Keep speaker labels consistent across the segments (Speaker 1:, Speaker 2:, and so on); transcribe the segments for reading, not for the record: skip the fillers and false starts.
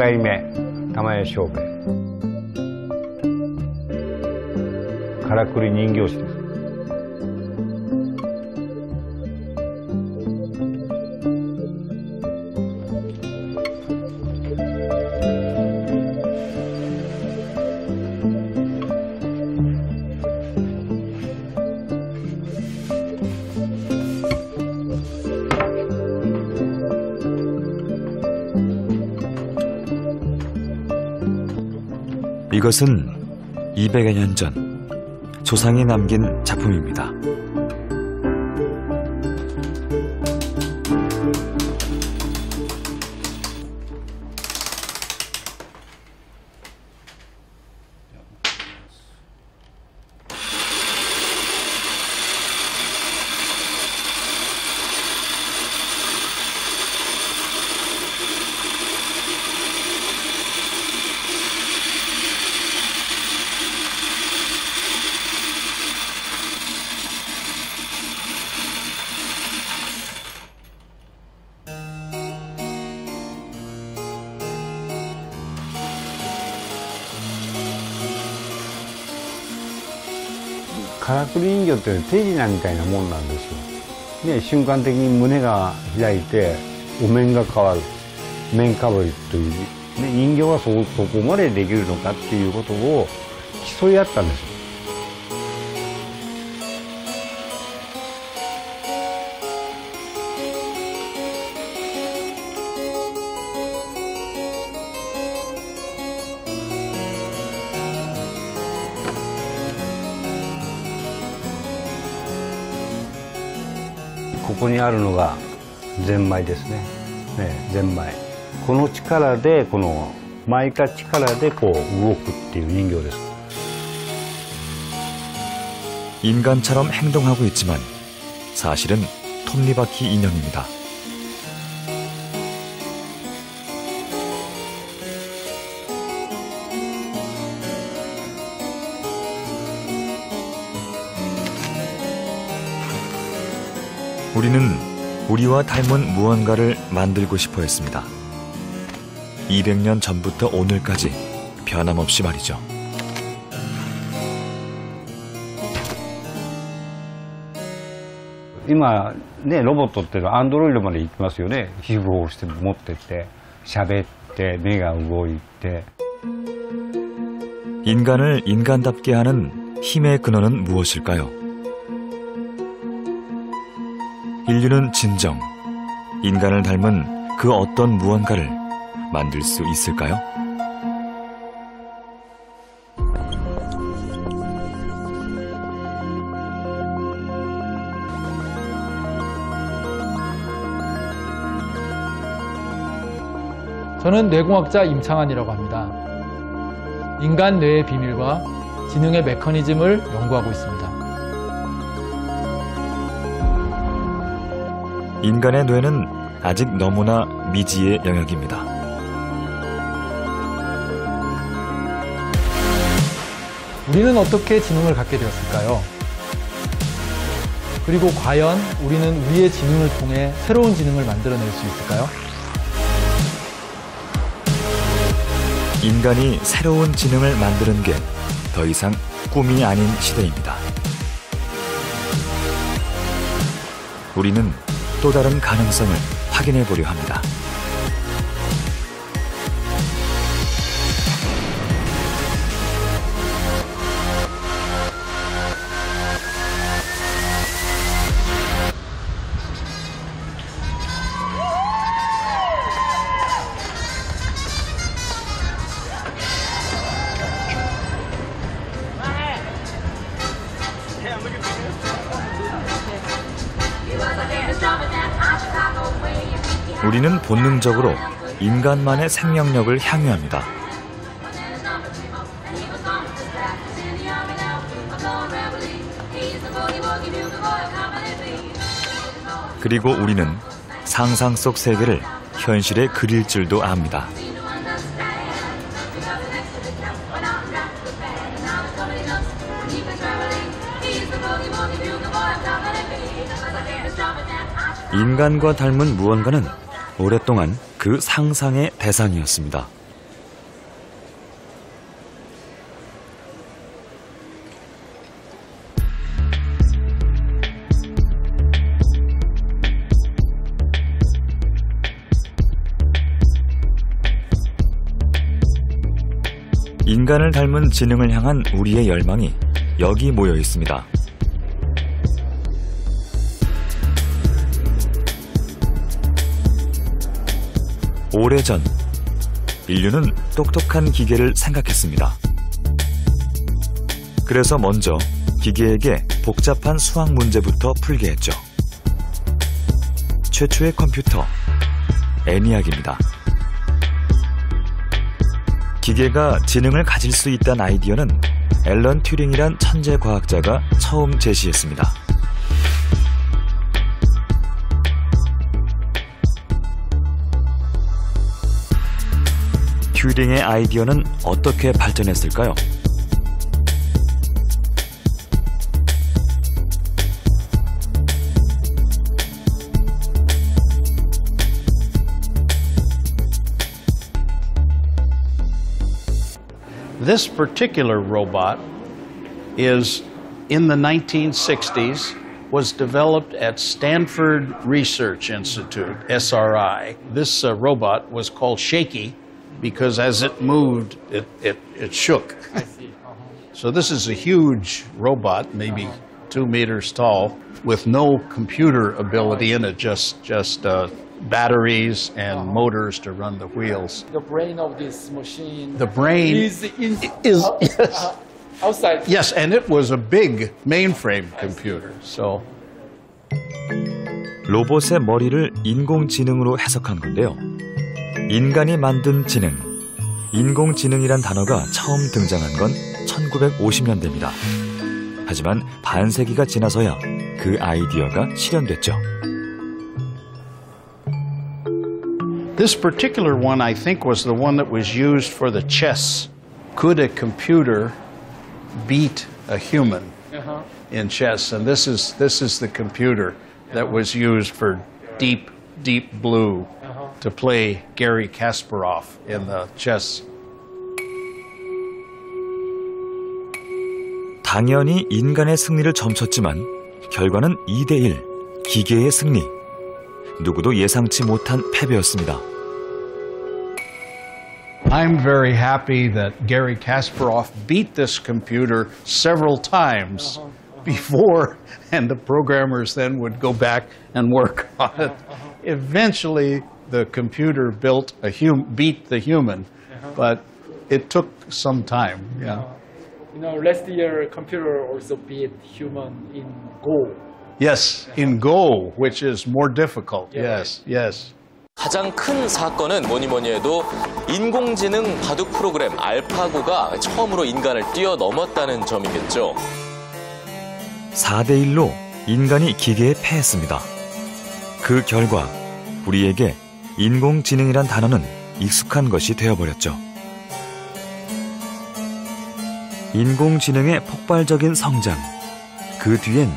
Speaker 1: 代目玉屋庄兵衛、からくり人形師です。
Speaker 2: 이것은 200여 년 전 조상이 남긴 작품입니다.
Speaker 1: からくり人形って手品みたいなもんなんですよ。ね、瞬間的に胸が開いてお面が変わる、面かぶりという、ね、人形はそこまでできるのかっていうことを競い合ったんですよ。ここにあるのがゼンマイですね。ゼンマイ。この力でこの巻いた力でこう動くっていう人形です。
Speaker 2: 인간처럼 행동하고 있지만 사실은 톱니바퀴 인형입니다. 우리는 우리와 닮은 무언가를 만들고 싶어 했습니다. 200년 전부터 오늘까지 변함없이 말이죠.
Speaker 1: 今ね、ロボットってアンドロイドまで行きますよね。皮膚をして持ってって喋って目が動いて。
Speaker 2: 인간을 인간답게 하는 힘의 근원은 무엇일까요? 인류는 진정 인간을 닮은 그 어떤 무언가를 만들 수 있을까요?
Speaker 3: 저는 뇌공학자 임창환이라고 합니다. 인간 뇌의 비밀과 지능의 메커니즘을 연구하고 있습니다.
Speaker 2: 인간의 뇌는 아직 너무나 미지의 영역입니다.
Speaker 3: 우리는 어떻게 지능을 갖게 되었을까요? 그리고 과연 우리는 우리의 지능을 통해 새로운 지능을 만들어낼 수 있을까요?
Speaker 2: 인간이 새로운 지능을 만드는 게 더 이상 꿈이 아닌 시대입니다. 우리는 또 다른 가능성을 확인해 보려 합니다. 우리는 본능적으로 인간만의 생명력을 향유합니다. 그리고 우리는 상상 속 세계를 현실에 그릴 줄도 압니다. 인간과 닮은 무언가는 오랫동안 그 상상의 대상이었습니다. 인간을 닮은 지능을 향한 우리의 열망이 여기 모여 있습니다. 오래전 인류는 똑똑한 기계를 생각했습니다. 그래서 먼저 기계에게 복잡한 수학 문제부터 풀게 했죠. 최초의 컴퓨터, ENIAC입니다. 기계가 지능을 가질 수 있다는 아이디어는 앨런 튜링이란 천재 과학자가 처음 제시했습니다. 튜링의 아이디어는 어떻게 발전했을까요?
Speaker 4: This particular robot is in the 1960s, was developed at Stanford Research Institute, SRI. This robot was called Shaky because as it moved, it shook. So this is a huge robot, maybe 2 meters tall, with no computer ability in it, just batteries and motors to run the wheels.
Speaker 3: The brain of this machine
Speaker 4: The brain
Speaker 3: is
Speaker 4: yes.
Speaker 3: outside.
Speaker 4: Yes, and it was a big mainframe computer. So
Speaker 2: 로봇의 머리를 인공지능으로 해석한 건데요. 인간이 만든 지능, 인공지능이란 단어가 처음 등장한 건 1950년대입니다. 하지만 반세기가 지나서야 그 아이디어가 실현됐죠.
Speaker 4: this particular one, I think, was the one that was used for the chess. Could a computer beat a human in chess? And this is the computer that was used for Deep Blue to play Garry Kasparov in the chess.
Speaker 2: 당연히 인간의 승리를 점쳤지만 결과는 2대1, 기계의 승리. 누구도 예상치 못한 패배였습니다.
Speaker 4: I'm very happy that Garry Kasparov beat this computer several times before, and the programmers then would go back and work on it. Eventually, the computer beat the human, but it took some time. Yeah.
Speaker 3: You know, last year computer also beat human in Go.
Speaker 4: Yes, in Go, which is more difficult. Yes, yes.
Speaker 5: 가장 큰 사건은 뭐니 해도 인공지능 바둑 프로그램 알파고가 처음으로 인간을 뛰어넘었다는 점이겠죠.
Speaker 2: 4대1로 인간이 기계에 패했습니다. 그 결과 우리에게 인공지능이란 단어는 익숙한 것이 되어버렸죠. 인공지능의 폭발적인 성장, 그 뒤엔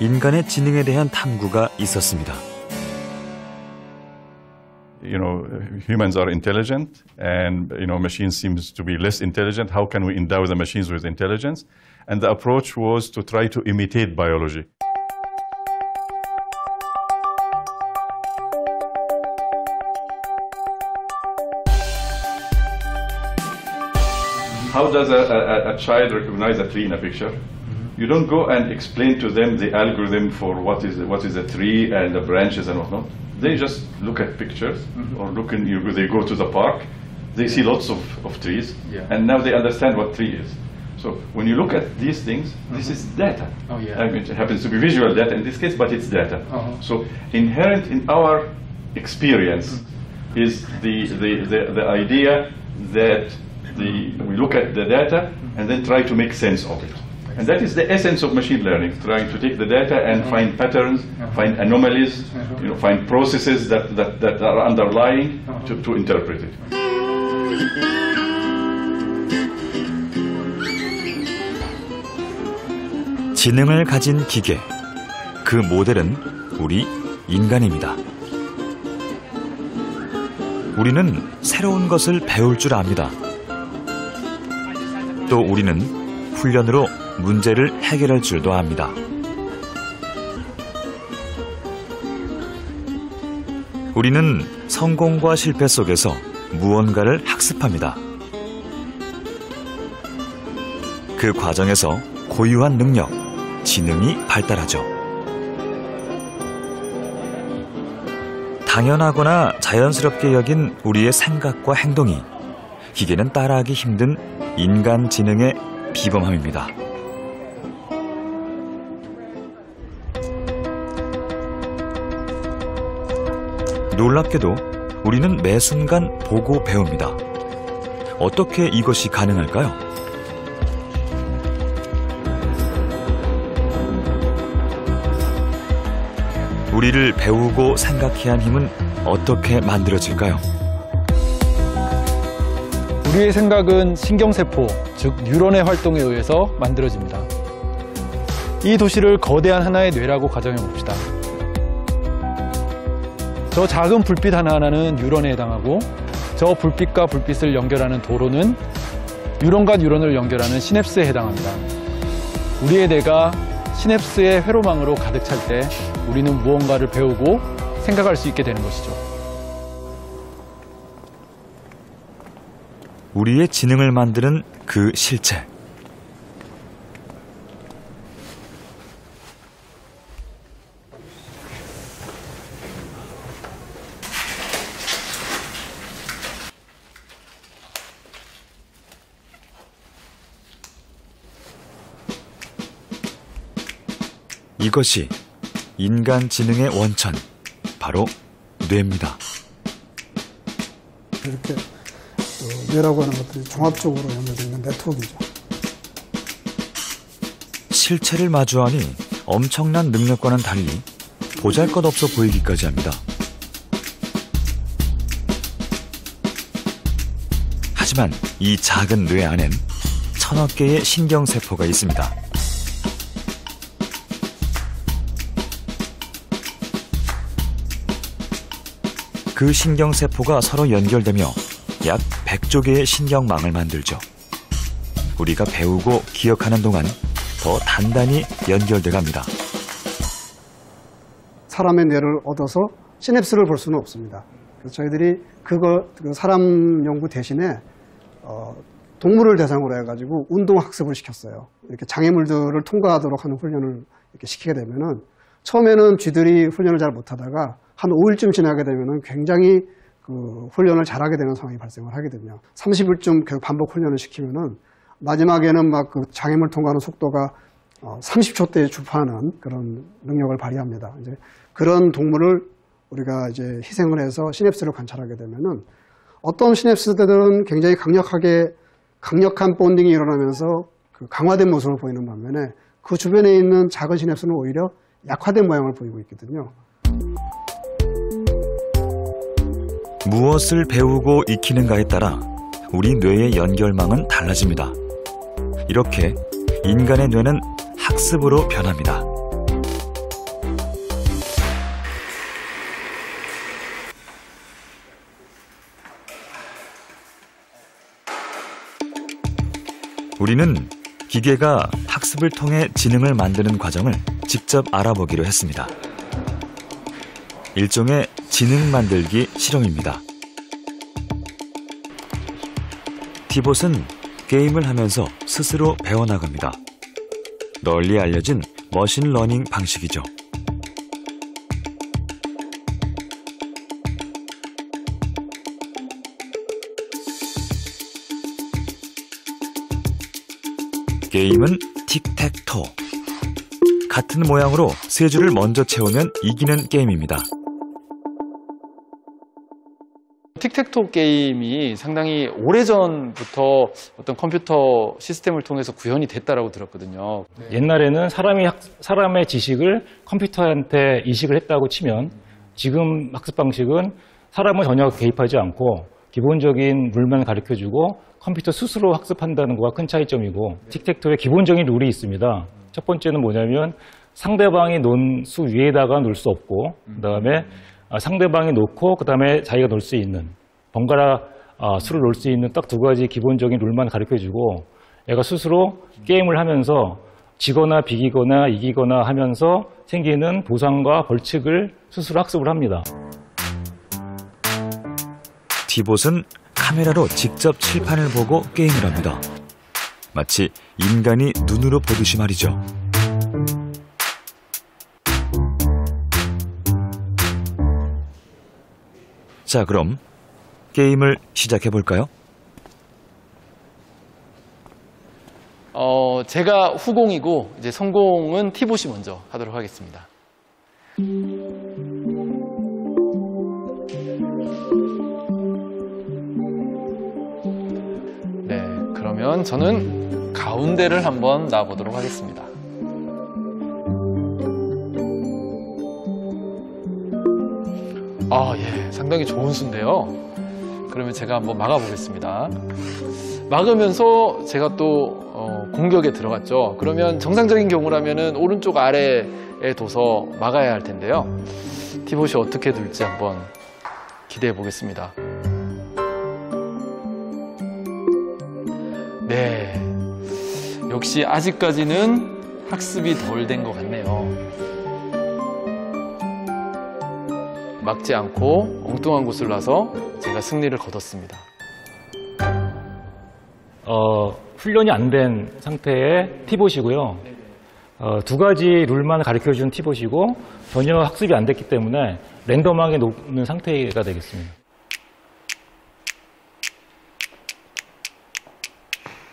Speaker 2: 인간의 지능에 대한 탐구가 있었습니다.
Speaker 6: You know, humans are intelligent and, you know, machines seems to be less intelligent. How can we endow the machines with intelligence? And the approach was to try to imitate biology. How does a child recognize a tree in a picture? You don't go and explain to them the algorithm for what is a tree and the branches and whatnot. They just look at pictures or they go to the park, they see lots of trees, and now they understand what tree is. So when you look at these things, this is data.
Speaker 3: Oh, yeah.
Speaker 6: I mean, it happens to be visual data in this case, but it's data. So inherent in our experience is the idea that we look at the data and then try to make sense of it. And that is the essence of machine learning, trying to take the data and find patterns, find anomalies, you know, find processes that are underlying to interpret it.
Speaker 2: 지능을 가진 기계, 그 모델은 우리 인간입니다. 우리는 새로운 것을 배울 줄 압니다. 또 우리는 훈련으로 문제를 해결할 줄도 압니다. 우리는 성공과 실패 속에서 무언가를 학습합니다. 그 과정에서 고유한 능력, 지능이 발달하죠. 당연하거나 자연스럽게 여긴 우리의 생각과 행동이 기계는 따라하기 힘든 인간 지능의 비범함입니다. 놀랍게도 우리는 매 순간 보고 배웁니다. 어떻게 이것이 가능할까요? 우리를 배우고 생각해 한 힘은 어떻게 만들어질까요?
Speaker 3: 우리의 생각은 신경세포, 즉 뉴런의 활동에 의해서 만들어집니다. 이 도시를 거대한 하나의 뇌라고 가정해 봅시다. 저 작은 불빛 하나하나는 뉴런에 해당하고 저 불빛과 불빛을 연결하는 도로는 뉴런과 뉴런을 연결하는 시냅스에 해당합니다. 우리의 뇌가 시냅스의 회로망으로 가득 찰 때 우리는 무언가를 배우고 생각할 수 있게 되는 것이죠.
Speaker 2: 우리의 지능을 만드는 그 실체. 이것이 인간 지능의 원천, 바로 뇌입니다.
Speaker 7: 이렇게 뇌라고 하는 것들이 종합적으로 연결되어 있는 네트워크이죠.
Speaker 2: 실체를 마주하니 엄청난 능력과는 달리 보잘것없어 보이기까지 합니다. 하지만 이 작은 뇌 안엔 1000억 개의 신경세포가 있습니다. 그 신경세포가 서로 연결되며 약 100조 개의 신경망을 만들죠. 우리가 배우고 기억하는 동안 더 단단히 연결돼 갑니다.
Speaker 7: 사람의 뇌를 얻어서 시냅스를 볼 수는 없습니다. 그래서 저희들이 그 사람 연구 대신에 동물을 대상으로 해가지고 운동학습을 시켰어요. 이렇게 장애물들을 통과하도록 하는 훈련을 이렇게 시키게 되면은 처음에는 쥐들이 훈련을 잘 못하다가 한 5일쯤 지나게 되면은 굉장히 그 훈련을 잘하게 되는 상황이 발생을 하게 되며 30일쯤 계속 반복 훈련을 시키면은 마지막에는 막 그 장애물 통과하는 속도가 30초대에 주파하는 그런 능력을 발휘합니다. 이제 그런 동물을 우리가 이제 희생을 해서 시냅스를 관찰하게 되면은 어떤 시냅스들은 굉장히 강력한 본딩이 일어나면서 그 강화된 모습을 보이는 반면에 그 주변에 있는 작은 시냅스는 오히려 약화된 모양을 보이고 있거든요.
Speaker 2: 무엇을 배우고 익히는가에 따라 우리 뇌의 연결망은 달라집니다. 이렇게 인간의 뇌는 학습으로 변합니다. 우리는 기계가 학습을 통해 지능을 만드는 과정을 직접 알아보기로 했습니다. 일종의 지능 만들기 실험입니다. 티봇은 게임을 하면서 스스로 배워나갑니다. 널리 알려진 머신러닝 방식이죠. 게임은 틱택토. 같은 모양으로 세 줄을 먼저 채우면 이기는 게임입니다.
Speaker 3: 틱택토 게임이 상당히 오래전부터 어떤 컴퓨터 시스템을 통해서 구현이 됐다라고 들었거든요.
Speaker 8: 옛날에는 사람의 지식을 컴퓨터한테 이식을 했다고 치면 지금 학습 방식은 사람은 전혀 개입하지 않고 기본적인 룰만 가르쳐주고 컴퓨터 스스로 학습한다는 것과 큰 차이점이고, 틱택토의 기본적인 룰이 있습니다. 첫 번째는 뭐냐면 상대방이 놓은 수 위에다가 놓을 수 없고, 그 다음에 상대방이 놓고 그 다음에 자기가 놓을 수 있는, 번갈아 수를 놓을 수 있는 딱 두 가지 기본적인 룰만 가르쳐주고, 얘가 스스로 게임을 하면서 지거나 비기거나 이기거나 하면서 생기는 보상과 벌칙을 스스로 학습을 합니다.
Speaker 2: 티봇은 카메라로 직접 칠판을 보고 게임을 합니다. 마치 인간이 눈으로 보듯이 말이죠. 자, 그럼 게임을 시작해 볼까요?
Speaker 3: 제가 후공이고 이제 성공은 티봇이 먼저 하도록 하겠습니다. 네, 그러면 저는 가운데를 한번 놔보도록 하겠습니다. 예, 상당히 좋은 수인데요. 그러면 제가 한번 막아보겠습니다. 막으면서 제가 또 공격에 들어갔죠. 그러면 정상적인 경우라면은 오른쪽 아래에 둬서 막아야 할 텐데요. 티봇이 어떻게 둘지 한번 기대해 보겠습니다. 네, 역시 아직까지는 학습이 덜 된 것 같네요. 막지 않고 엉뚱한 곳을 놔서 제가 승리를 거뒀습니다.
Speaker 8: 훈련이 안 된 상태의 티봇이고요. 두 가지 룰만 가르쳐준 티봇이고 전혀 학습이 안 됐기 때문에 랜덤하게 놓는 상태가 되겠습니다.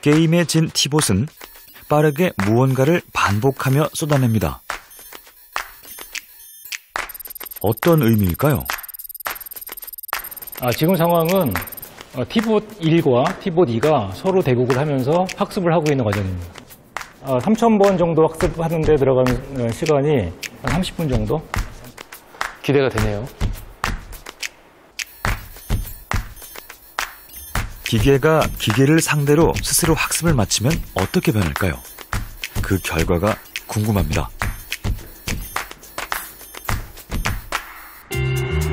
Speaker 2: 게임에 진 티봇은 빠르게 무언가를 반복하며 쏟아냅니다. 어떤 의미일까요?
Speaker 8: 지금 상황은 티봇 1과 티봇 2가 서로 대국을 하면서 학습을 하고 있는 과정입니다. 3,000번 정도 학습하는데 들어가는 시간이 한 30분 정도?
Speaker 3: 기대가 되네요.
Speaker 2: 기계가 기계를 상대로 스스로 학습을 마치면 어떻게 변할까요? 그 결과가 궁금합니다.